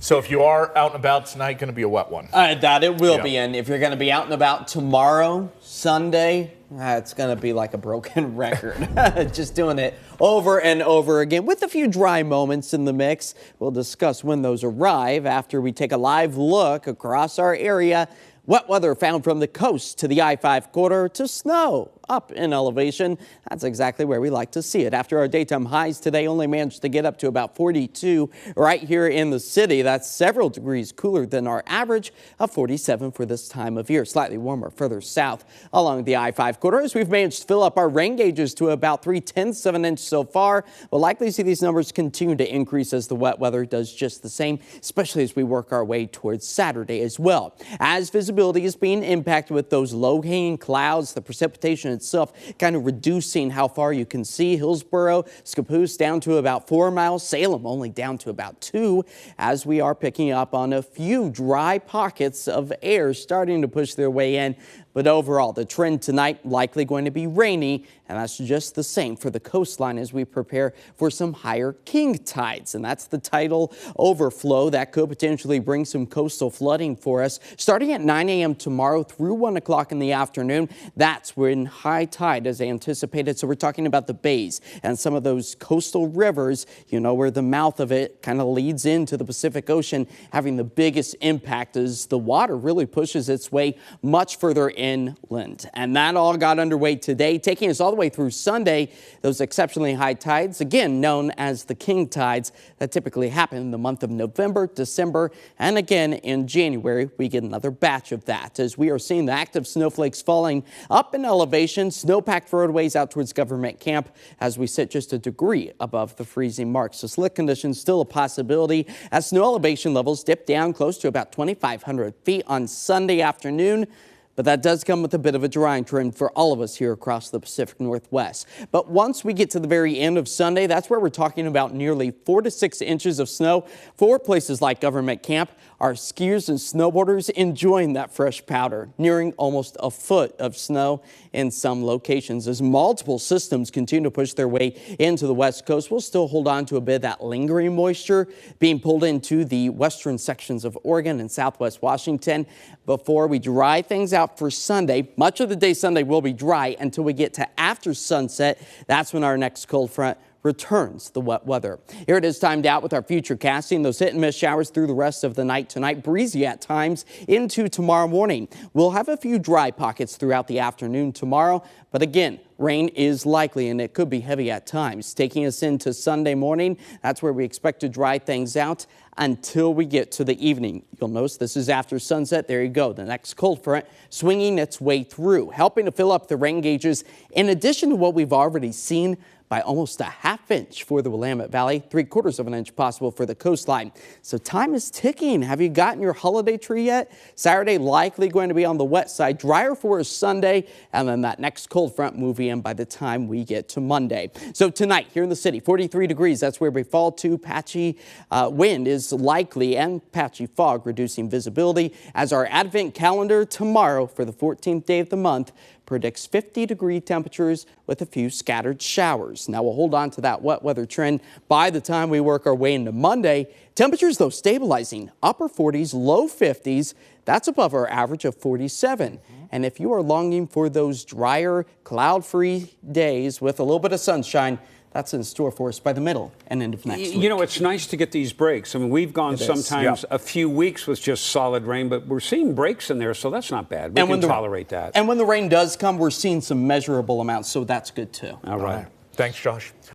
So if you are out and about tonight, going to be a wet one. That it will be. And if you're going to be out and about tomorrow, Sunday, it's going to be like a broken record. Just doing it over and over again with a few dry moments in the mix. We'll discuss when those arrive after we take a live look across our area. Wet weather found from the coast to the I-5 corridor to snow up in elevation. That's exactly where we like to see it. After our daytime highs today only managed to get up to about 42 right here in the city. That's several degrees cooler than our average of 47 for this time of year. Slightly warmer further south along the I-5 corridor as we've managed to fill up our rain gauges to about 3/10 of an inch so far. We'll likely see these numbers continue to increase as the wet weather does just the same, especially as we work our way towards Saturday as well. As visibility is being impacted with those low-hanging clouds, the precipitation itself kind of reducing how far you can see. Hillsborough, Scappoose down to about 4 miles, Salem only down to about 2, as we are picking up on a few dry pockets of air starting to push their way in. But overall, the trend tonight likely going to be rainy, and that's just the same for the coastline as we prepare for some higher king tides. And that's the tidal overflow that could potentially bring some coastal flooding for us. Starting at 9 a.m. tomorrow through 1 o'clock in the afternoon, that's when high tide is anticipated. So we're talking about the bays and some of those coastal rivers, you know, where the mouth of it kind of leads into the Pacific Ocean, having the biggest impact as the water really pushes its way much further inland. And that all got underway today, taking us all the way through Sunday. Those exceptionally high tides, again known as the king tides, that typically happen in the month of November, December, and again in January. We get another batch of that as we are seeing the active snowflakes falling up in elevation, snow-packed roadways out towards Government Camp as we sit just a degree above the freezing mark. So slick conditions still a possibility as snow elevation levels dip down close to about 2,500 feet on Sunday afternoon. But that does come with a bit of a drying trend for all of us here across the Pacific Northwest. But once we get to the very end of Sunday, that's where we're talking about nearly 4 to 6 inches of snow for places like Government Camp. Our skiers and snowboarders enjoying that fresh powder, nearing almost a foot of snow in some locations. As multiple systems continue to push their way into the west coast, we'll still hold on to a bit of that lingering moisture being pulled into the western sections of Oregon and southwest Washington before we dry things out for Sunday. Much of the day Sunday will be dry until we get to after sunset. That's when our next cold front returns the wet weather. Here it is timed out with our future casting. Those hit and miss showers through the rest of the night tonight, breezy at times into tomorrow morning. We'll have a few dry pockets throughout the afternoon tomorrow, but again, rain is likely and it could be heavy at times. Taking us into Sunday morning, that's where we expect to dry things out until we get to the evening. You'll notice this is after sunset. There you go. The next cold front swinging its way through, helping to fill up the rain gauges in addition to what we've already seen by almost a ½ inch for the Willamette Valley, 3/4 of an inch possible for the coastline. So time is ticking. Have you gotten your holiday tree yet? Saturday likely going to be on the wet side, drier for us Sunday, and then that next cold front moving in by the time we get to Monday. So tonight here in the city, 43 degrees. That's where we fall to. Patchy wind is likely and patchy fog reducing visibility as our Advent calendar tomorrow for the 14th day of the month predicts 50-degree temperatures with a few scattered showers. Now we'll hold on to that wet weather trend by the time we work our way into Monday. Temperatures, though, stabilizing upper 40s, low 50s. That's above our average of 47. And if you are longing for those drier, cloud-free days with a little bit of sunshine, that's in store for us by the middle and end of next week. You know, it's nice to get these breaks. I mean, we've gone sometimes a few weeks with just solid rain, but we're seeing breaks in there, so that's not bad. We can tolerate that. And when the rain does come, we're seeing some measurable amounts, so that's good too. All right. Thanks, Josh.